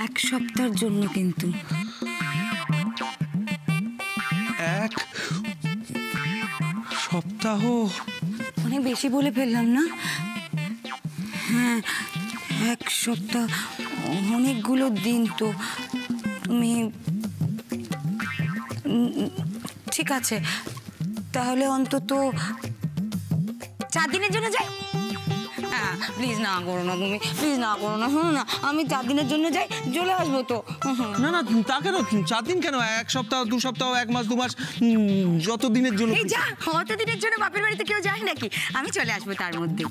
এক সপ্তাহের জন্য কিন্তু। এক সপ্তাহ? অনেক বেশি বলে ফেললাম না? হ্যাঁ, এক সপ্তাহ অনেকগুলো দিন তো। তুমি ঠিক আছে, তাহলে অন্তত 4 দিনের জন্য যাই। হ্যাঁ, প্লিজ না করো না, তুমি প্লিজ না করো না। শোনো না, আমি 4 দিনের জন্য যাই, চলে আসবো তো। না না, তা কেন? 4 দিন কেন? 1 সপ্তাহ, 2 সপ্তাহ, 1 মাস, 2 মাস, যত দিনের জন্য। এই যা, অত দিনের জন্য বাপের বাড়িতে কেউ যায় নাকি? আমি চলে আসবো তার মধ্যে।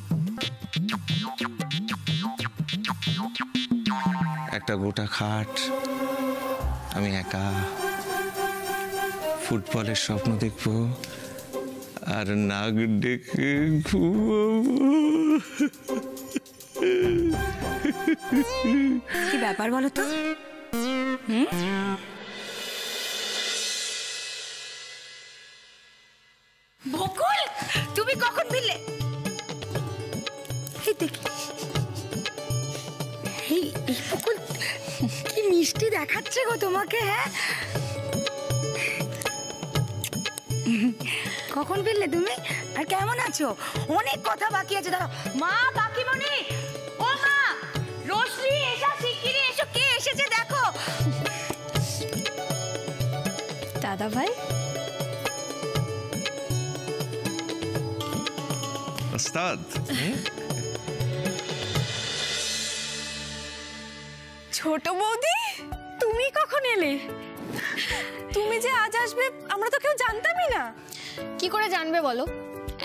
একটা গোটা খাট, আমি একা ফুটবলের স্বপ্ন দেখবো আর নাক ডেকে ঘুমাবো। কি ব্যাপার বলো তো? বকুল, তুমি কখন ফিরলে? এই দেখি, এই বকুল কি মিষ্টি দেখাচ্ছে গো তোমাকে। হ্যাঁ, কখন ফিরলে তুমি? আর কেমন আছো? অনেক কথা বাকি আছে। দাঁড়াও মা, কাকিমণি, ও মা, রোশনি এসা, শিগগিরই এসো, কে এসেছে দেখো। দাদা ভাই, ওস্তাদ। ছোট বৌদি, তুমি কখন এলে? তুমি যে আজ আসবে আমরা তো কেউ জানতামই না। কি করে জানবে বলো?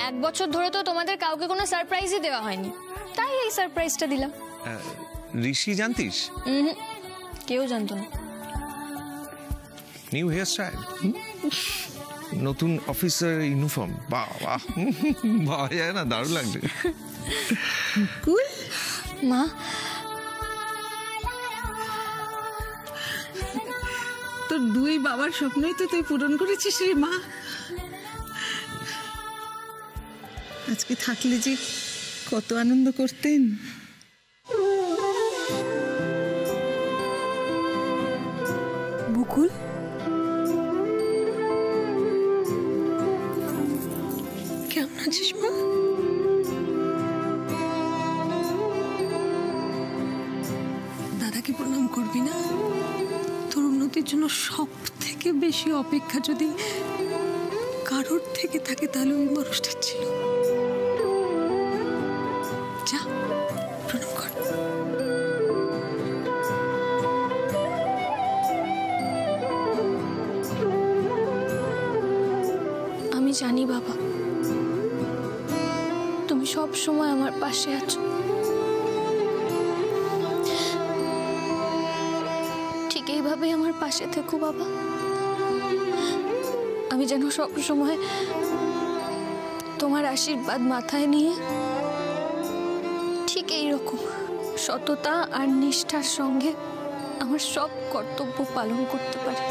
1 বছর ধরে তো তোমাদের কাউকে কোনো সারপ্রাইজই দেওয়া হয়নি, তাই এই সারপ্রাইজটা দিলাম। ঋষি জানতিস? কেউ জানতো না। নিউ হেয়ার স্টাইল, নতুন অফিসার ইউনিফর্ম, বাহ বাহ, পাওয়া যায় না, দারুণ লাগছে। কুল মা, তোর 2 বাবার স্বপ্নই তো তুই পূরণ করেছিস রে মা। আজকে থাকলে যে কত আনন্দ করতেন। বকুল, কেমন আছিস মা? দাদাকে প্রণাম করবি না? তোর উন্নতির জন্য সব থেকে বেশি অপেক্ষা যদি কারোর থেকে থাকে তাহলে ওই মানুষটা ছিল। যা, প্রণাম কর। আমি জানি বাবা, তুমি সব সময় আমার পাশে আছো। ঠিক এইভাবেই আমার পাশে থেকো বাবা। আমি যেন সব সময় তোমার আশীর্বাদ মাথায় নিয়ে ঠিক এইরকম সততা আর নিষ্ঠার সঙ্গে আমার সব কর্তব্য পালন করতে পারি।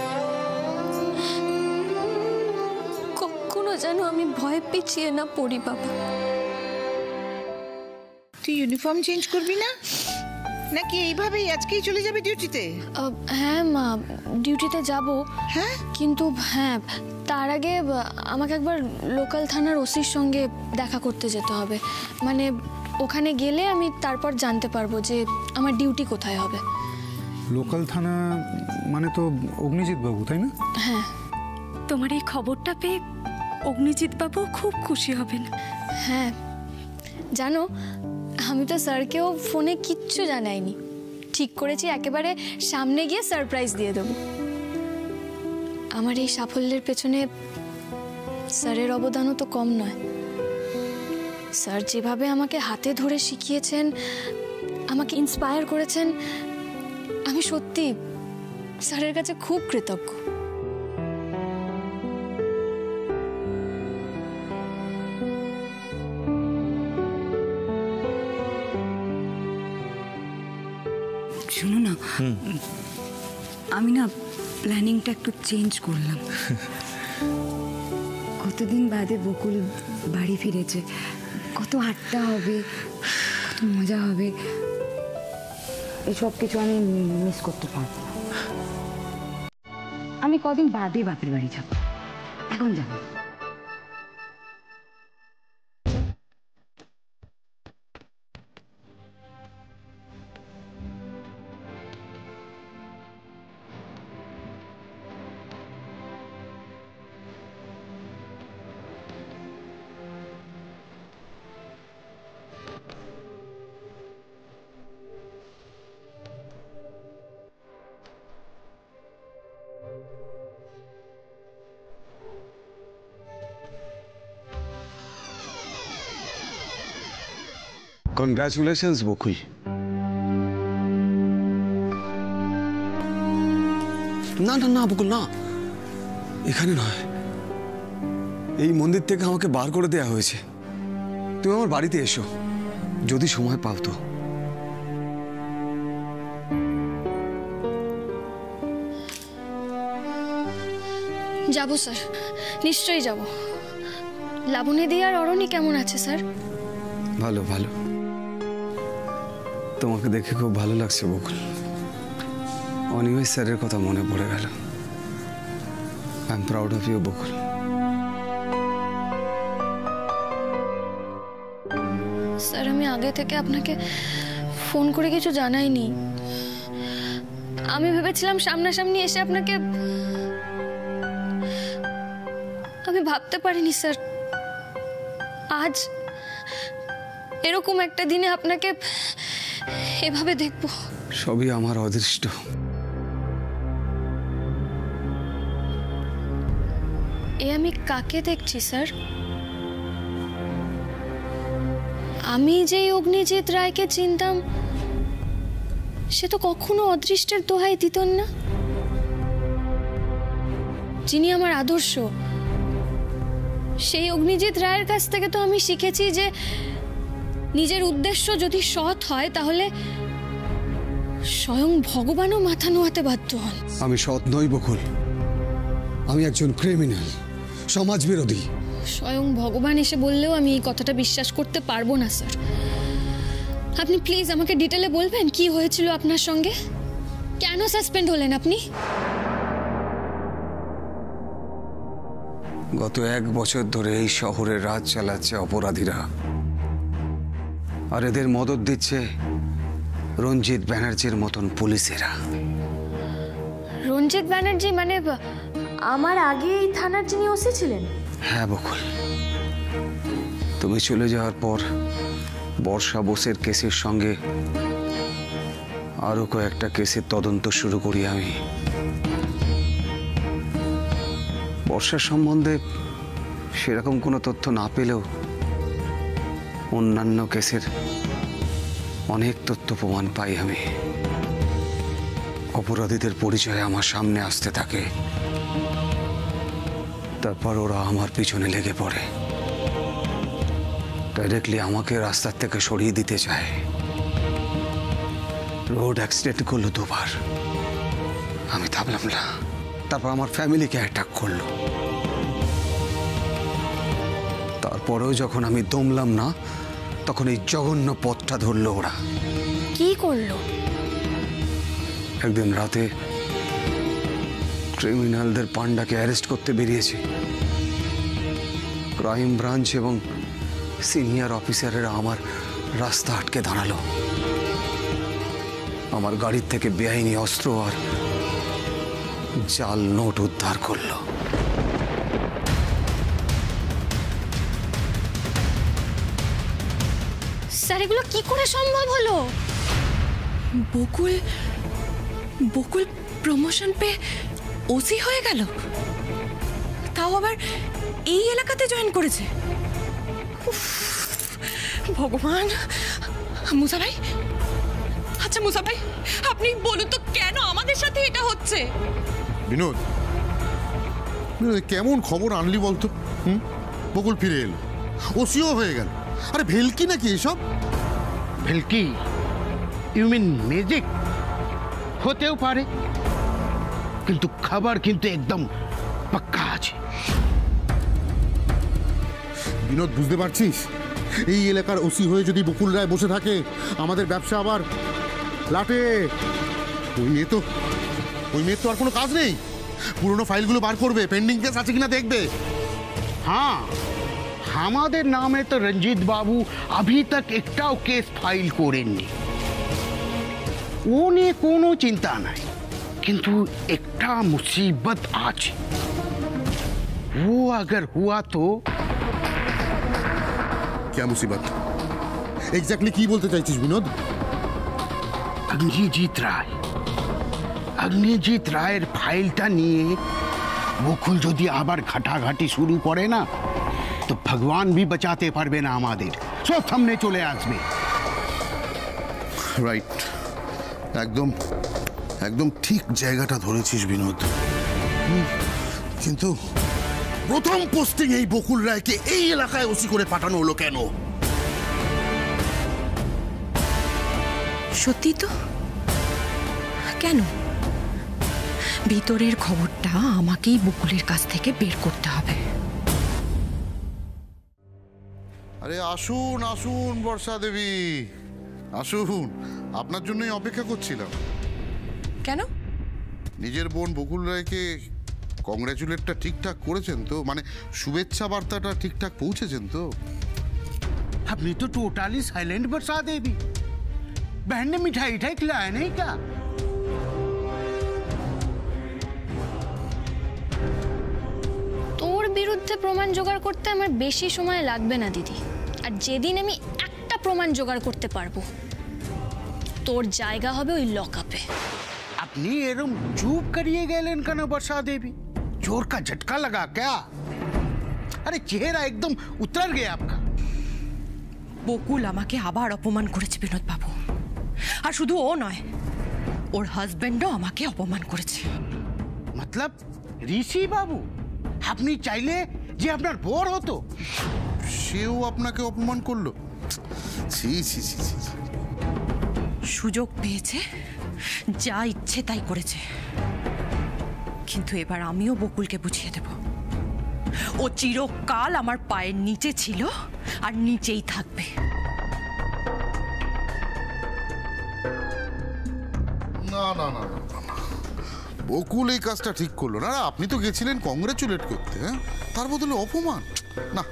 কখনো যেন আমি ভয় পিছিয়ে না পড়ি বাবা। তুই ইউনিফর্ম চেঞ্জ করবি না নাকি এইভাবেই আজকেই চলে যাবে ডিউটিতে? হ্যাঁ মা, ডিউটিতে যাব। হ্যাঁ, কিন্তু হ্যাঁ, তার আগে আমাকে একবার লোকাল থানার ওসির সঙ্গে দেখা করতে যেতে হবে। মানে ওখানে গেলে আমি তারপর জানতে পারবো যে আমার ডিউটি কোথায় হবে। লোকাল থানা মানে তো অগ্নিজিৎ বাবু, তাই না? হ্যাঁ। তোমার এই খবরটা পেয়ে অগ্নিজিৎ বাবু খুব খুশি হবেন। হ্যাঁ, জানো আমি তো স্যারকেও ফোনে কিচ্ছু জানাইনি। ঠিক করেছি একেবারে সামনে গিয়ে সারপ্রাইজ দিয়ে দেবো। আমার এই সাফল্যের পেছনে স্যারের অবদানও তো কম নয়। স্যার যেভাবে আমাকে হাতে ধরে শিখিয়েছেন, আমাকে ইন্সপায়ার করেছেন, আমি সত্যি স্যারের কাছে খুব কৃতজ্ঞ। শোনো না, আমি না প্ল্যানিংটা একটু চেঞ্জ করলাম। কতদিন বাদে বকুল বাড়ি ফিরেছে, কত আড্ডা হবে, কত মজা হবে। এসব কিছু আমি মিস করতে পারবো না। আমি কদিন বাদে বাপের বাড়ি যাব, এখন যাব। কনগ্রাচুলেশনস বকুল। না না না বকুল না, এখানে নয়, এই মন্দির থেকে আমাকে বার করে দেয়া হয়েছে। তুমি আমার বাড়িতে এসো যদি সময় পাও তো। যাব স্যার, নিশ্চয়ই যাব। লাবণী আর অরণি কেমন আছে স্যার? ভালো ভালো, তোমাকে দেখে খুব ভালো লাগছে বকুল। অনিমেষ স্যারের কথা মনে পড়ে গেল। I am proud of you Bakul. Sir আমি আগে থেকে আপনাকে ফোন করে কিছু জানাইনি। আমি ভেবেছিলাম সামনাসামনি এসে আপনাকে, আমি ভাবতে পারিনি স্যার আজ এরকম একটা দিনে আপনাকে এভাবে দেখব। সবই আমার অদৃষ্ট। এ আমি কাকে দেখছি স্যার? আমি যে অগ্নিজিৎ রায়কে চিনতাম সে তো কখনো অদৃষ্টের দোহাই দিতেন না। যিনি আমার আদর্শ, সেই অগ্নিজিৎ রায়ের কাছ থেকে তো আমি শিখেছি যে নিজের উদ্দেশ্য যদি সৎ হয় তাহলে স্বয়ং ভগবানও মাথা নোয়াতে বাধ্য হন। আমি সৎ নই বকুল, আমি একজন ক্রিমিনাল, সমাজ বিরোধী। স্বয়ং ভগবান এসে বললেও আমি এই কথাটা বিশ্বাস করতে পারবো না স্যার। আপনি প্লিজ আমাকে ডিটেলে বলবেন কি হয়েছিল আপনার সঙ্গে? কেন সাসপেন্ড হলেন আপনি? গত 1 বছর ধরে এই শহরে রাজ চালাচ্ছে অপরাধীরা, আর এদের মদত দিচ্ছে রঞ্জিত ব্যানার্জির মতন পুলিশেরা। রঞ্জিত ব্যানার্জি মানে আমার আগে এই থানার যিনি ওসি ছিলেন? হ্যাঁ বকুল, তুমি চলে যাওয়ার পর বর্ষা বোসের কেসের সঙ্গে আরো কয়েকটা কেসের তদন্ত শুরু করি আমি। বর্ষার সম্বন্ধে সেরকম কোনো তথ্য না পেলেও অন্যান্য কেসের অনেক তথ্য প্রমাণ পাই আমি। অপরাধীদের পরিচয় আমার সামনে আসতে থাকে, তারপর ওরা আমার পিছনে লেগে পড়ে, ডাইরেক্টলি আমাকে রাস্তার থেকে সরিয়ে দিতে চায়। রোড অ্যাক্সিডেন্ট করলো 2 বার, আমি থামলাম না। তারপর আমার ফ্যামিলিকে অ্যাটাক করলো। তারপরেও যখন আমি দমলাম না, তখন এই জঘন্য পথটা ধরলো ওরা। কি করলো? একদিন রাতে ক্রিমিনালদের পান্ডাকে অ্যারেস্ট করতে বেরিয়েছে। ক্রাইম ব্রাঞ্চ এবং সিনিয়র অফিসারেরা আমার রাস্তা আটকে দাঁড়ালো। আমার গাড়ির থেকে বেআইনি অস্ত্র আর জাল নোট উদ্ধার করলো। স্যার এগুলো কি করে সম্ভব হলো? বকুল বকুল প্রমোশন পেয়ে ওসি হয়ে গেল, তাও আবার এই এলাকাতে জয়েন করেছে। উফ, ভগবান। মুসা ভাই, আচ্ছা মুসা ভাই আপনি বলুন তো কেন আমাদের সাথে এটা হচ্ছে? বিনোদ, কেমন খবর আনলি বলতো? বকুল ফিরে এলো, ওসিও হয়ে গেল। আরে ভেলকি নাকি এসব? ভেলকি? You mean magic? হতেও পারে, কিন্তু খাবার কিন্তু একদম পাক্কা আছে। বিনোদ, বুঝতে পারছিস এই এলাকার ওসি হয়ে যদি বকুল রায় বসে থাকে, আমাদের ব্যবসা আবার লাটে ওই মেয়ে তো আর কোনো কাজ নেই। পুরনো ফাইলগুলো বার করবে, পেন্ডিং কেস আছে কিনা দেখবে। हाँ, हमारे नामे तो रंजीत बाबू अभी तक एकटाও केस फाइल করেননি। ও নিয়ে কোনো চিন্তা নাই, কিন্তু একটা মুসিবত আছে। वो अगर हुआ तो क्या मुसीबत? एग्जैक्टली কি বলতে চাইছিস বিনোদ? অগ্নিজিৎ রায়ের ফাইলটা নিয়ে বকুল যদি আবার ঘাটাঘাটি শুরু করে না, তো ভগবান भी বাঁচাতে পারবে না আমাদের, সব সামনে চলে আসবে। রাইট, একদম একদম ঠিক জায়গাটা ধরেছিস বিনোদ। কিন্তু প্রথম পোস্টিং এই বকুল রায়কে এই এলাকায় ওসি করে পাঠানো হলো কেন? সত্যি তো? কেন? ভিতরের খবরটা আমাকেই বকুলের কাছ থেকে বের করতে হবে। আরে আসুন আসুন বর্ষা দেবী, আসুন, আপনার জন্যই অপেক্ষা করছিলাম। কেন? নিজের বোন বকুল রায়কে কংগ্রেচুলেটটা ঠিকঠাক করেছেন তো? মানে শুভেচ্ছা বার্তাটা ঠিকঠাক পৌঁছেছেন তো? আপনি তো টোটালি साइलेंट बरसा देवी। बहन ने मिठाई खिलाया नहीं क्या? তোর বিরুদ্ধে প্রমাণ জোগাড় করতে আমার বেশি সময় লাগবে না দিদি। আর যেদিন আমি একটা প্রমাণ জোগাড় করতে পারবো, তোর জায়গা হবে ওই লকআপে। अपनी एरम चुप करिए गेलेन कना बरसा देवी, जोर का झटका लगा क्या? अरे चेहरा एकदम उतर गया आपका। বকুল আমাকে আবার অপমান করেছে বিনোদ বাবু। আর শুধু ও নয়, ওর হাজবেন্ডও আমাকে অপমান করেছে। मतलब ঋষি বাবু আপনি চাইলে যে আপনার বর হতো, সেও আপনাকে অপমান করলো? ছি ছি ছি ছি। সুযোগ পেয়েছে, যা ইচ্ছে তাই করেছে। কিন্তু এবার আমিও বকুলকে বুঝিয়ে দেব, ও চিরকাল আমার পায়ের নিচে ছিল আর নিচেই থাকবে। না না না না না, বকুল এই কাজটা ঠিক করলো না। আপনি তো গেছিলেন কংগ্রেচুলেট করতে, হ্যাঁ, তার বদলে অপমান? না,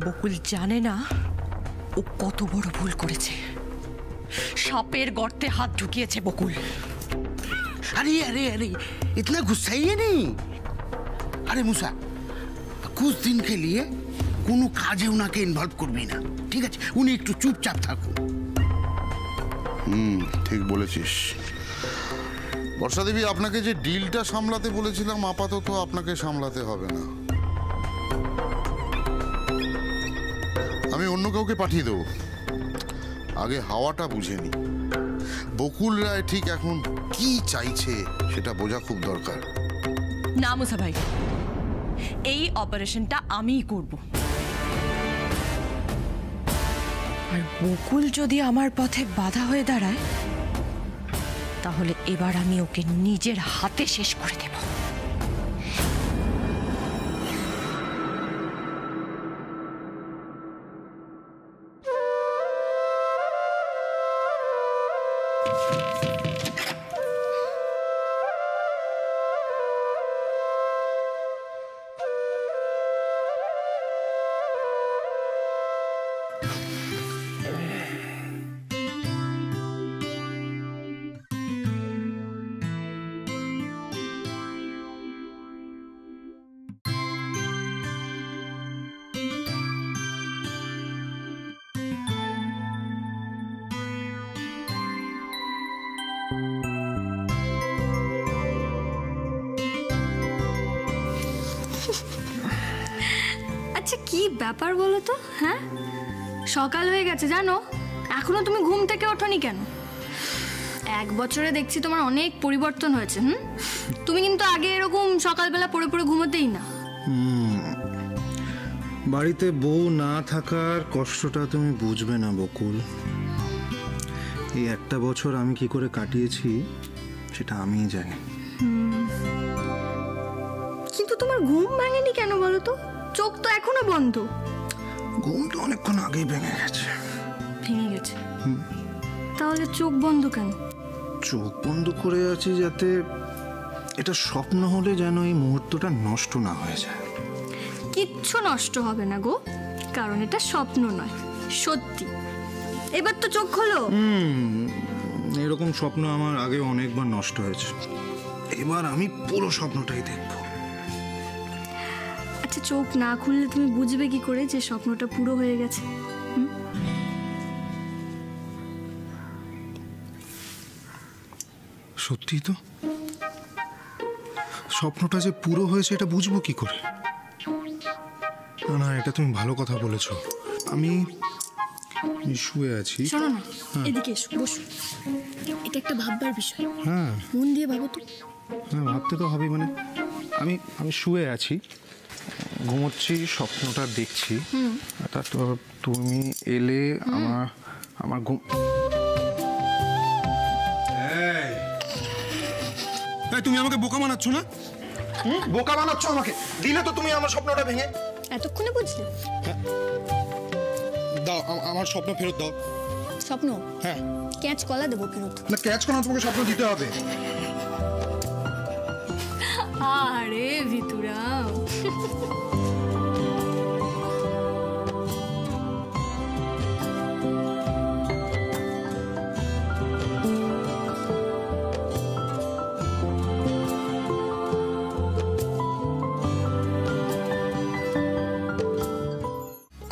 বকুল জানে না ও কত বড় ভুল করেছে। সাপের গর্তে হাত ঢুকিয়েছে বকুল। अरे अरे अरे इतना गुस्साइए नहीं। अरे मूसा, कुछ दिन के लिए কোনো কাজে ওনাকে ইনভলভ করবি না, ঠিক আছে? উনি একটু চুপচাপ থাকুন। ঠিক বলেছিস বর্ষা দেবী। আপনাকে যে ডিলটা সামলাতে বলেছিলাম, আপাতত আপনাকে সামলাতে হবে না, আমি অন্য কাউকে পাঠিয়ে দেবো। আগে হাওয়াটা বুঝে নি, বকুল রায় ঠিক এখন কি চাইছে সেটা বোঝা খুব দরকার। না মুসা ভাই, এই অপারেশনটা আমিই করব। আর বকুল যদি আমার পথে বাধা হয়ে দাঁড়ায়, তাহলে এবার আমি ওকে নিজের হাতে শেষ করে দেব। আচ্ছা কি ব্যাপার বলো তো? হ্যাঁ, সকাল হয়ে গেছে জানো, এখনো তুমি ঘুম থেকে ওঠোনি কেন? 1 বছরে দেখছি তোমার অনেক পরিবর্তন হয়েছে। তুমি কিন্তু আগে এরকম সকালবেলা পড়ে পড়ে ঘুমোতেই না। বাড়িতে বউ না থাকার কষ্টটা তুমি বুঝবে না বকুল। এই 1 বছর আমি কি করে কাটিয়েছি সেটা আমিই জানি। কিন্তু তোমার ঘুম ভাঙেনি কেন বলো তো? চোখ তো এখনো বন্ধ। ঘুম তো অনেকক্ষণ আগেই ভেঙে গেছে। ভেঙে গেছে। তাহলে চোখ বন্ধ কেন? চোখ বন্ধ করে আছি যাতে এটা স্বপ্ন হলে যেন এই মুহূর্তটা নষ্ট না হয়ে যায়। কিচ্ছু নষ্ট হবে না গো, কারণ এটা স্বপ্ন নয়, সত্যি। এবার তো চোখ খোলো। এরকম স্বপ্ন আমার আগে অনেকবার নষ্ট হয়েছে, এবার আমি পুরো স্বপ্নটাই দেখব। আচ্ছা, চোখ না খুললে তুমি বুঝবে কি করে যে স্বপ্নটা পুরো হয়ে গেছে? সত্যি তো, স্বপ্নটা যে পুরো হয়েছে এটা বুঝবো কি করে? না না, এটা তুমি ভালো কথা বলেছো। আমি শুয়ে আছি। শোনো না, এদিকে এসো, বসো। এটা একটা ভাববার বিষয়। হ্যাঁ, মন দিয়ে ভাবো তো। হ্যাঁ, ভাবতে তো হবে। মানে আমি শুয়ে আছি, ঘুমোচ্ছি, স্বপ্নটা দেখছি। তারপর তুমি এলে, আমার ঘুম। তুমি আমাকে বোকা বানাচ্ছ না? বোকা বানাচ্ছ আমাকে। দিলে তো তুমি আমার স্বপ্নটা ভেঙে। এতক্ষণে বুঝলে? দাও আমার স্বপ্ন ফেরত দাও। স্বপ্ন? হ্যাঁ। ক্যাচ কলা দেবো ফেরত। না, ক্যাচ করা তোমাকে স্বপ্ন দিতে হবে। আরে ভিতুরাম,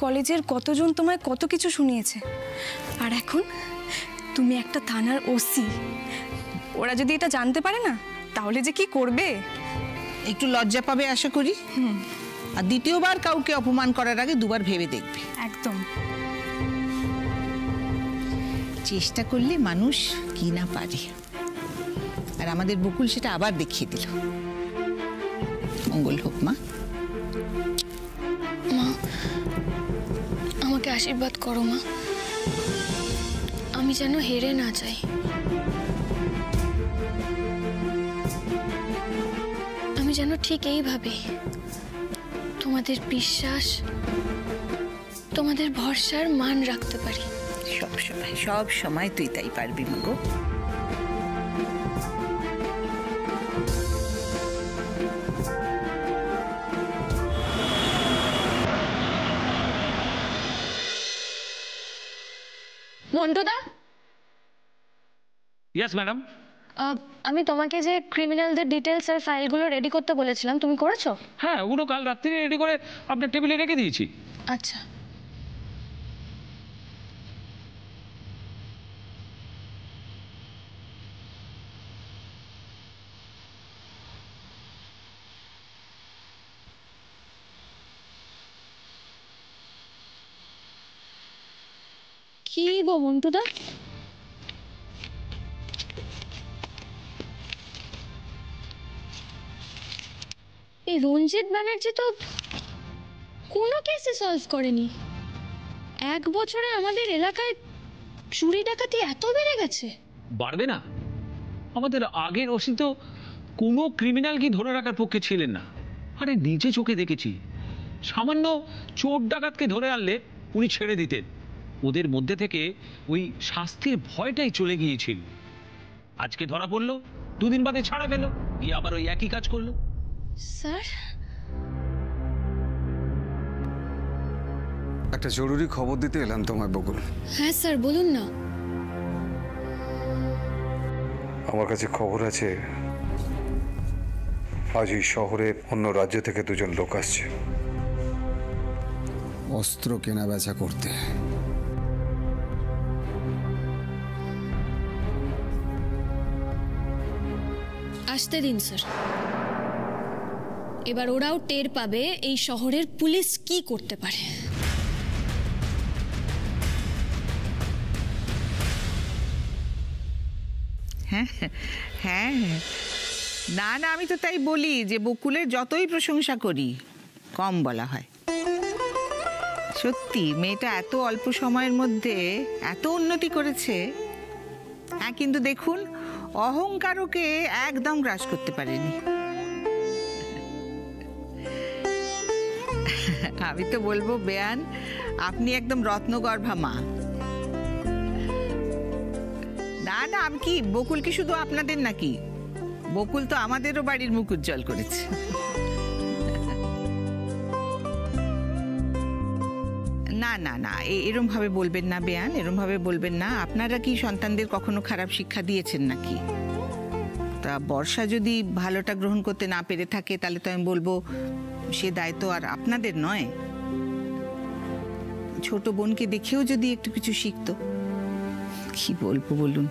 কলেজের কতজন তোমায় কত কিছু শুনিয়েছে, আর এখন তুমি একটা থানার ওসি। ওরা যদি এটা জানতে পারে না, তাহলে যে কি করবে। একটু লজ্জা পাবে আশা করি। আর দ্বিতীয়বার কাউকে অপমান করার আগে দুবার ভেবে দেখবে। একদম। চেষ্টা করলে মানুষ কি না পারে, আর আমাদের বকুল সেটা আবার দেখিয়ে দিল। মঙ্গল হোক মা। মা, আমাকে আশীর্বাদ করো মা, আমি যেন হেরে না যাই। আমি যেন ঠিক এইভাবে তোমাদের বিশ্বাস, তোমাদের ভরসার মান রাখতে পারি। সব সময় তুই তাই পারবি মাগো। মন্টুদা, ইয়েস ম্যাডাম। আমি তোমাকে যে ক্রিমিনালদের ডিটেলস আর ফাইলগুলো রেডি করতে বলেছিলাম, তুমি করেছো? হ্যাঁ, ওগুলো কাল রাত্রে রেডি করে আপনার টেবিলে রেখে দিয়েছি। আচ্ছা। কি গো মন্টুদা, এই রঞ্জিত ব্যানার্জি তো কোনো কেসে সলভ করেনি। 1 বছরে আমাদের এলাকায় চুরি ডাকাতি এত বেড়ে গেছে। বাড়বে না? আমাদের আগের ওসি তো কোনো ক্রিমিনালকে ধরে রাখার পক্ষে ছিলেন না। আরে নিজে চোখে দেখেছি, সামান্য চোর ডাকাতকে ধরে আনলে উনি ছেড়ে দিতেন। ওদের মধ্যে থেকে ওই শাস্তির ভয়টাই চলে গিয়েছিল। আজকে ধরা পড়লো, 2 দিন বাদে ছাড়া পেল, গিয়ে আবার ওই একই কাজ করলো। স্যার, একটা জরুরি খবর দিতে এলাম তোমার বকুল। হ্যাঁ স্যার, বলুন না। আমার কাছে খবর আছে, আজ এই শহরে অন্য রাজ্য থেকে 2 জন লোক আসছে অস্ত্র কেনা বেচা করতে। আসতে দিন স্যার, এবার ওরাও টের পাবে এই শহরের পুলিশ কি করতে পারে। হ্যাঁ হ্যাঁ, না না, আমি তো তাই বলি যে বকুলের যতই প্রশংসা করি কম বলা হয়। সত্যি মেয়েটা এত অল্প সময়ের মধ্যে এত উন্নতি করেছে। হ্যাঁ, কিন্তু দেখুন অহংকারকে একদম গ্রাস করতে পারেনি। আমি তো বলবো বেয়ান, আপনি একদম রত্নগর্ভা মা। না না, আমি কি বকুল কি শুধু আপনাদের নাকি? বকুল তো আমাদেরও বাড়ির মুখ উজ্জ্বল করেছে। না না না, এরম ভাবে বলবেন না বেয়ান, এরম ভাবে বলবেন না। আপনারা কি সন্তানদের কখনো খারাপ শিক্ষা দিয়েছেন নাকি? তা বর্ষা যদি ভালোটা গ্রহণ করতে না পেরে থাকে তাহলে তো আমি বলবো সে দায়িত্ব আর আপনাদের নয়। ছোট বোনকে দেখেও যদি একটু কিছু শিখতো। কি বলবো বলুন?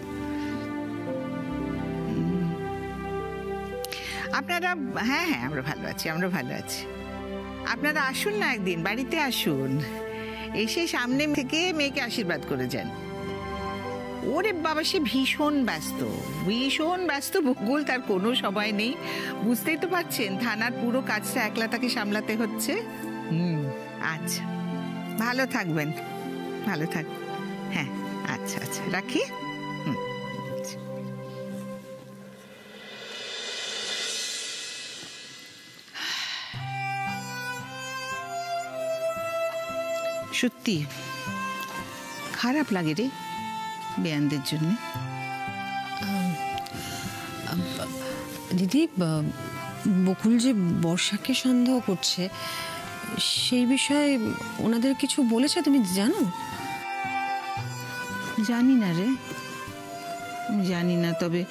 আপনারা, হ্যাঁ হ্যাঁ, আমরা ভালো আছি, আমরা ভালো আছি। আপনারা আসুন না, একদিন বাড়িতে আসুন, এসে সামনে থেকে মেয়েকে আশীর্বাদ করে যান। ওরে বাবা, সে ভীষণ ব্যস্ত, ভীষণ ব্যস্ত বকুল, তার কোনো সময় নেই। বুঝতেই তো পারছেন, থানার পুরো কাজটা একলা তাকে সামলাতে হচ্ছে। আচ্ছা, ভালো থাকবেন, ভালো থাকবেন। হ্যাঁ, আচ্ছা আচ্ছা, রাখি। সত্যি খারাপ লাগে রে বেয়ানদের জন্য। দিদি, বকুল যে বর্ষাকে সন্দেহ করছে সেই বিষয়ে ওনাদের কিছু বলেছে তুমি জানো? জানি না রে, জানি না। তবে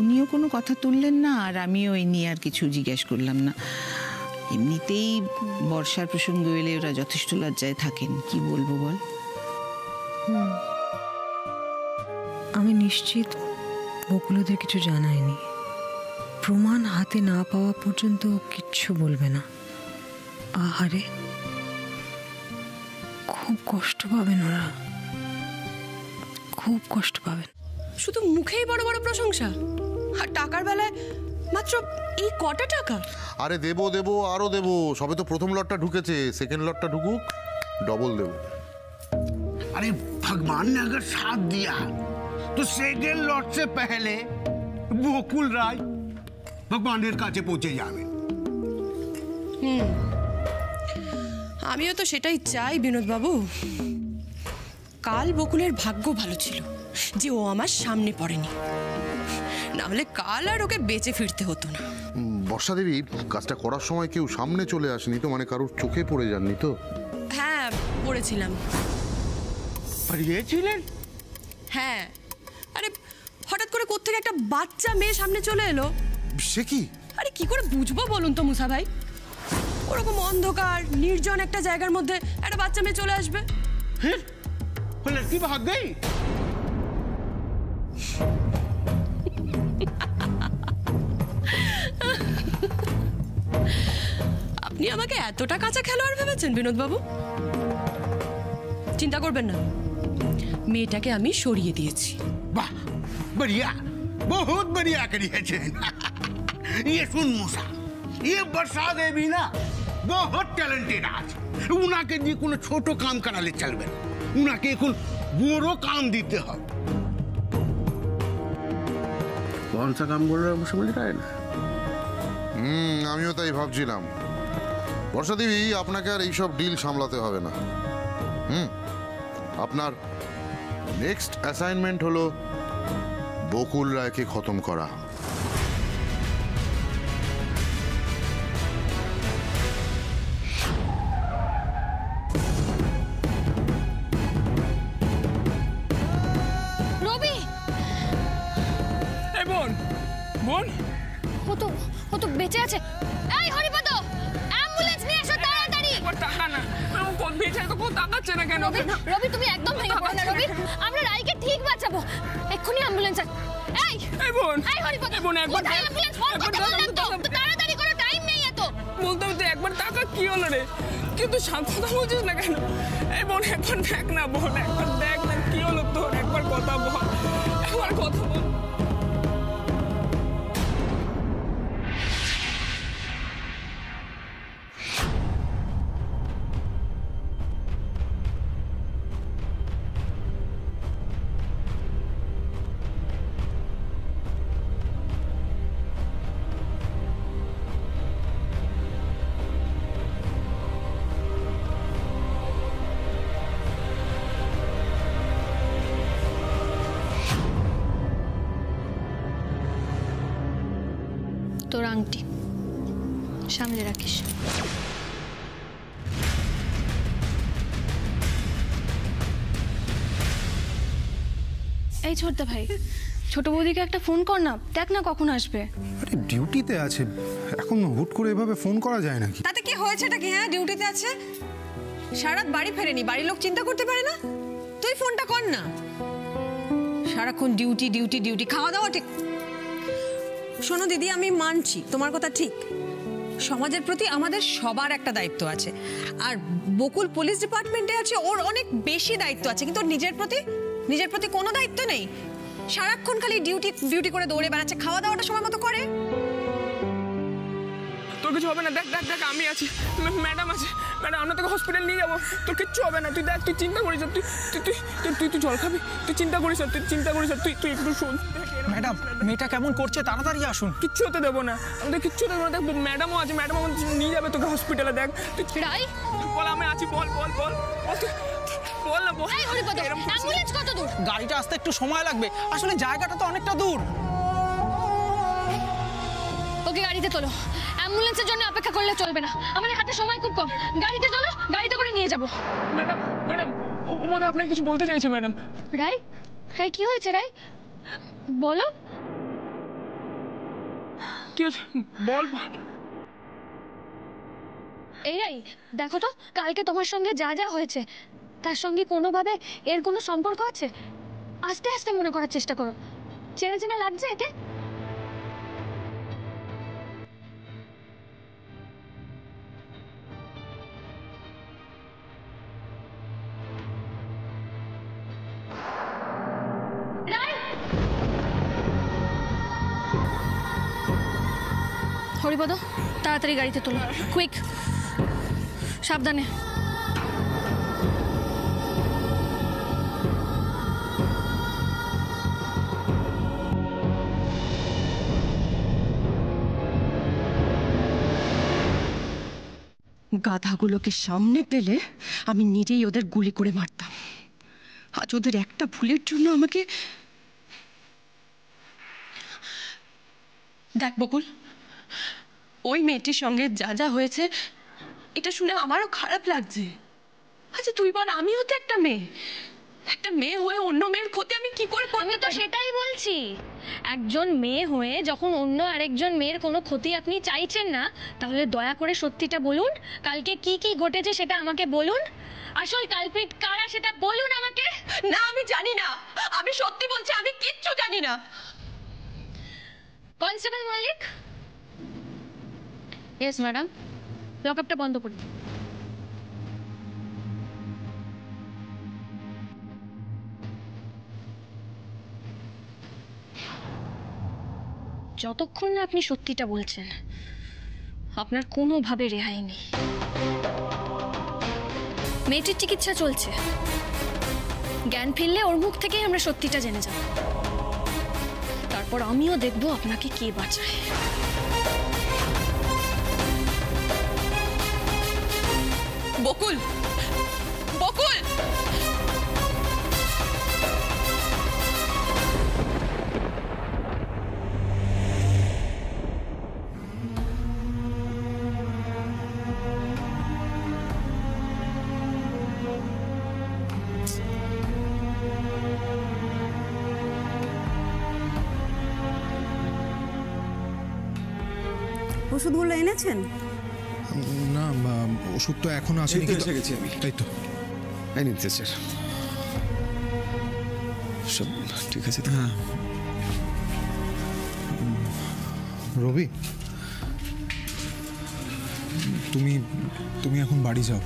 উনিও কোনো কথা তুললেন না, আর আমিও এই নিয়ে আর কিছু জিজ্ঞেস করলাম না। এমনিতেই বর্ষার প্রসঙ্গ এলে ওরা যথেষ্ট লজ্জায় থাকেন, কি বলবো বল। আমি নিশ্চিত বকুল ওদের কিছু জানায়নি। প্রমাণ হাতে না পাওয়া পর্যন্ত কিচ্ছু বলবে না। আহারে, খুব কষ্ট পাবেন ওরা, খুব কষ্ট পাবেন। শুধু মুখেই বড় বড় প্রশংসা, আর টাকার বেলায় মাত্র এই কটা টাকা। আরে দেবো দেবো, আরো দেবো। সবে তো প্রথম লটটা ঢুকেছে, সেকেন্ড লটটা ঢুকুক, डबल देव। अरे भगवान ने अगर साथ दिया तो सेकेंड लॉट से पहले বকুল রায় ভগবানের কাছে পৌঁছে যাবে। আমিও তো সেটাই চাই বিনোদ বাবু। কাল বকুলের ভাগ্য ভালো ছিল যে ও আমার সামনে পড়েনি, না হলে কাল আর ওকে বেঁচে ফিরতে হতো না। বর্ষা দেবী, কাজটা করার সময় কেউ সামনে চলে আসেনি তো? মানে কারোর চোখে পড়ে যাননি তো? হ্যাঁ, পড়েছিলাম। পড়িয়েছিলেন? হ্যাঁ, আরে হঠাৎ করে কোত্থেকে একটা বাচ্চা মেয়ে সামনে চলে এলো। সে কি? আরে কি করে বুঝবো বলুন তো মুসা ভাই? ওরকম অন্ধকার নির্জন একটা জায়গার মধ্যে একটা বাচ্চা মেয়ে চলে আসবে। হ্যাঁ, লড়কি ভাগ গই। আপনি আমাকে এতটা কাঁচা খেলোয়াড় ভেবেছেন বিনোদ বাবু? চিন্তা করবেন না, মেয়েটাকে আমি সরিয়ে দিয়েছি। বাহ, बढ़िया, बहुत बढ़िया करिए। ये सुन मूसा, ये वर्षा देवी ना बहुत टैलेंटेड আছে। উনাকে দিয়ে কোনো ছোট কাম করালে চলবে না, উনাকে এখন বড় কাম দিতে হবে। कौन सा काम बोल रहे हो समझ रहा है ना? আমিও তাই ভাবছিলাম। বর্ষা দেবী, আপনাকে আর এইসব ডিল সামলাতে হবে না। আপনার নেক্সট অ্যাসাইনমেন্ট হলো বকুল রায়কে খতম করা। রবি, এই বোন, বোন, ও তো বেঁচে আছে। এই হরিপদ, অ্যাম্বুলেন্স নিয়ে এসো তাড়াতাড়ি। টাকা না, ও কোন বেঁচে তো কোন তাকাচ্ছে না কেন? রবি, তুমি একদম ভেঙে পড়ো না রবি, আমরা রাইকে ঠিক বাঁচাবো। এক্ষুনি অ্যাম্বুলেন্স। এই বোন, এই হরিপদ, বোন একবার অ্যাম্বুলেন্স ফোন করতে বললাম তো, তাড়াতাড়ি করো, টাইম নেই এত। বলতাম তো একবার টাকা কি হলো রে, কিন্তু শান্ততা বলছিস না কেন? এই বোন একবার দেখ না, বোন একবার দেখ না কি হলো তোর, একবার কথা বল, একবার কথা বল। তোর আংটি সামনে রাখিস। এই ছোটদা ভাই, ছোট বৌদিকে একটা ফোন কর না, দেখ না কখন আসবে। আরে ডিউটিতে আছে, এখন হুট করে এভাবে ফোন করা যায় নাকি? তাতে কি হয়েছেটা কি? হ্যাঁ, ডিউটিতে আছে, সারাত বাড়ি ফেরেনি, বাড়ির লোক চিন্তা করতে পারে না? তুই ফোনটা কর না। সারাক্ষণ ডিউটি ডিউটি ডিউটি, খাওয়া দাওয়া ঠিক। শোনো দিদি, আমি মানছি তোমার কথা ঠিক, সমাজের প্রতি আমাদের সবার একটা দায়িত্ব আছে, আর বকুল পুলিশ ডিপার্টমেন্টে আছে, ওর অনেক বেশি দায়িত্ব আছে, কিন্তু ওর নিজের প্রতি কোনো দায়িত্ব নেই। সারাক্ষণ খালি ডিউটি ডিউটি করে দৌড়ে বেড়াচ্ছে, খাওয়া দাওয়াটা সময় মতো করে। তোর কিছু হবে না, দেখ দেখ দেখ আমি আছি, ম্যাডাম আছে, ম্যাডাম আমরা তোকে হসপিটাল নিয়ে যাবো, তোর কিচ্ছু হবে না, তুই দেখ, তুই চিন্তা করিস, তুই জল খাবি, তুই চিন্তা করিস, তুই একটু শোন। ম্যাডাম, মেয়েটা কেমন করছে, তাড়াতাড়ি আসুন। কিচ্ছু হতে দেবো না, আমাদের কিচ্ছু হতে দেবো না, দেখ ম্যাডামও আছে, ম্যাডাম আমাদের নিয়ে যাবে তোকে হসপিটালে। দেখ তুই রাই বল, আমি আছি, বল বল বল বল না, বল। অ্যাম্বুলেন্স কত দূর? গাড়িটা আসতে একটু সময় লাগবে, আসলে জায়গাটা তো অনেকটা দূর। ওকে গাড়িতে তোলো, অ্যাম্বুলেন্সের জন্য অপেক্ষা করলে চলবে না, আমাদের হাতে সময় খুব কম। গাড়িতে তোলো, গাড়িতে করে নিয়ে যাবো। ম্যাডাম ম্যাডাম, ও মানে আপনাকে কিছু বলতে চাইছে ম্যাডাম। রাই, রাই কি হয়েছে রাই? বলো। কি হয়েছে বল। এই রাই, দেখো তো কালকে তোমার সঙ্গে যা যা হয়েছে তার সঙ্গে কোনোভাবে এর কোনো সম্পর্ক আছে? আস্তে আস্তে মনে করার চেষ্টা করো, চেনা চেনা লাগছে একে? হরিপদ, তাড়াতাড়ি গাড়িতে তোলো, কুইক, সাবধানে। গাধাগুলোকে সামনে পেলে আমি নিজেই ওদের গুলি করে মারতাম, আজ ওদের একটা ভুলের জন্য আমাকে। দেখ বকুল, ওই মেয়েটির সঙ্গে যা যা হয়েছে এটা শুনে আমারও খারাপ লাগছে। আচ্ছা তুই বল, আমিও তো একটা মেয়ে হয়ে অন্য মেয়ের ক্ষতি আমি কি করে? আমি তো সেটাই বলছি, একজন মেয়ে হয়ে যখন অন্য আরেকজন মেয়ের কোনো ক্ষতি আপনি চাইছেন না, তাহলে দয়া করে সত্যিটা বলুন, কালকে কি কি ঘটেছে সেটা আমাকে বলুন, আসল কালপিট কারা সেটা বলুন আমাকে। না আমি জানি না, আমি সত্যি বলছি, আমি কিচ্ছু জানি না। কনস্টেবল মল্লিক। ইয়েস ম্যাডাম, লকআপটা বন্ধ করুন। যতক্ষণ না আপনি সত্যিটা বলছেন আপনার কোনোভাবে রেহাই নেই। মেয়েটির চিকিৎসা চলছে, জ্ঞান ফিরলে ওর মুখ থেকেই আমরা সত্যিটা জেনে যাব, তারপর আমিও দেখব আপনাকে কে বাঁচায়। বকুল, বকুল, ওষুধগুলো এনেছেন? না, ওষুধ তো এখনো আসেনি। এসে গেছি আমি। তাই তো, এই নিন স্যার, সব ঠিক আছে তো? হ্যাঁ। রবি, তুমি এখন বাড়ি যাও,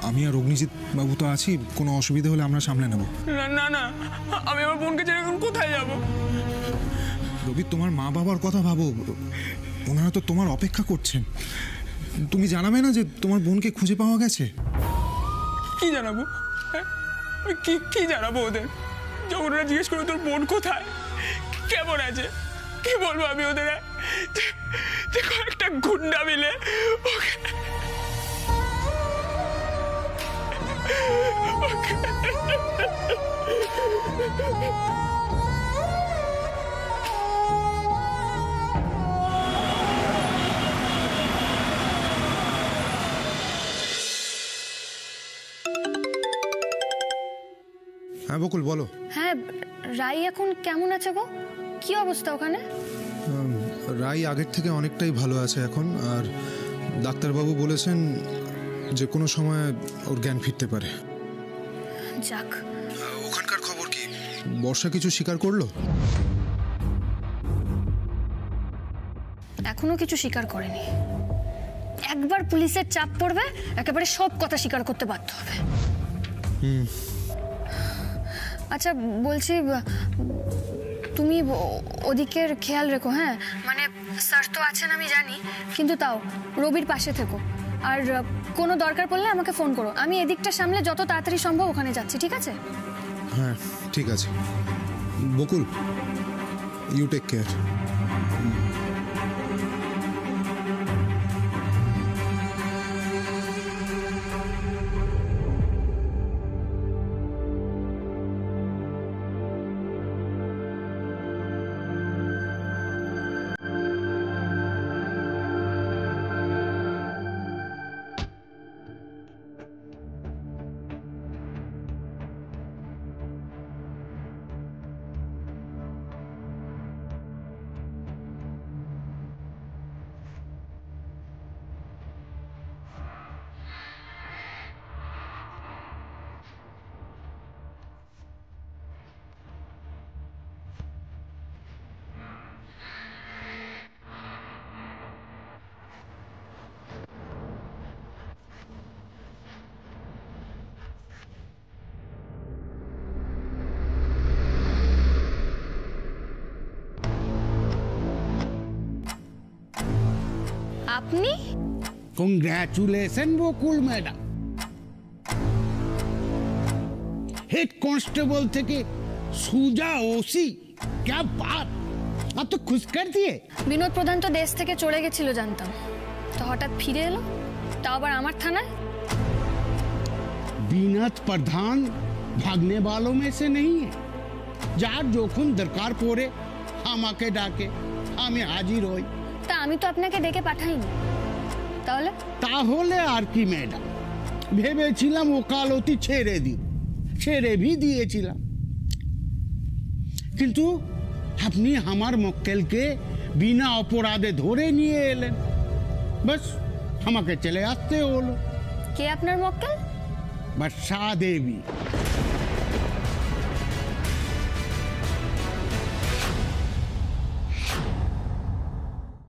আমি আর অগ্নিজিৎ বাবু তো আছি, কোনো অসুবিধা হলে আমরা সামলে নেব। না না না, আমি আমার বোনকে ছেড়ে এখন কোথায় যাব? রবি, তোমার মা বাবার কথা ভাবো, ওনারা তো তোমার অপেক্ষা করছেন। তুমি জানাবে না যে তোমার বোনকে খুঁজে পাওয়া গেছে? কি জানাবো? কি জানাবো ওদের? যখন ওরা জিজ্ঞেস করে তোর বোন কোথায়, কেমন আছে, কি বলবো আমি ওদের? কয়েকটা গুন্ডা মিলে বকুল বলো। হ্যাঁ, রাই এখন কেমন আছে গো? কি অবস্থা ওখানে? রাই আগের থেকে অনেকটাই ভালো আছে এখন, আর ডাক্তারবাবু বলেছেন যে কোনো সময় ওর জ্ঞান ফিরতে পারে। যাক। ওখানকার খবর কি? বর্ষা কিছু স্বীকার করলো? এখনো কিছু স্বীকার করেনি। একবার পুলিশের চাপ পড়বে, একেবারে সব কথা স্বীকার করতে বাধ্য হবে। আচ্ছা বলছি, তুমি ওদিকের খেয়াল রেখো। হ্যাঁ, মানে স্যার তো আছেন আমি জানি, কিন্তু তাও রবির পাশে থেকো। আর কোনো দরকার পড়লে আমাকে ফোন করো। আমি এদিকটা সামলে যত তাড়াতাড়ি সম্ভব ওখানে যাচ্ছি, ঠিক আছে? হ্যাঁ ঠিক আছে বকুল, ইউ টেক কেয়ার। আপনি? কংগ্রেচুলেশন বকুল ম্যাডাম, হেড কনস্টেবল থেকে সুজা ওসি, क्या बात, आप तो खुश कर दिए। বিনোদ প্রধান তো দেশ থেকে চলে গেছিল জানতাম, তো হঠাৎ ফিরে এলো, তাও আবার আমার থানায়। বিনোদ প্রধান भागने वालों में से नहीं है, যার যখন দরকার পড়ে আমাকে ডাকে, আমি হাজির হই। তা আমি তো আপনাকে ডেকে পাঠাইনি, তাহলে আর কি ম্যাডাম, ভেবেছিলাম ওকালতি ছেড়ে দিই, ছেড়ে भी দিয়েছিলাম, কিন্তু আপনি আমার মক্কেলকে বিনা অপরাধে ধরে নিয়ে এলেন, বাস আমাকে চলে আসতে হলো। কে আপনার মক্কেল? বর্ষা দেবী।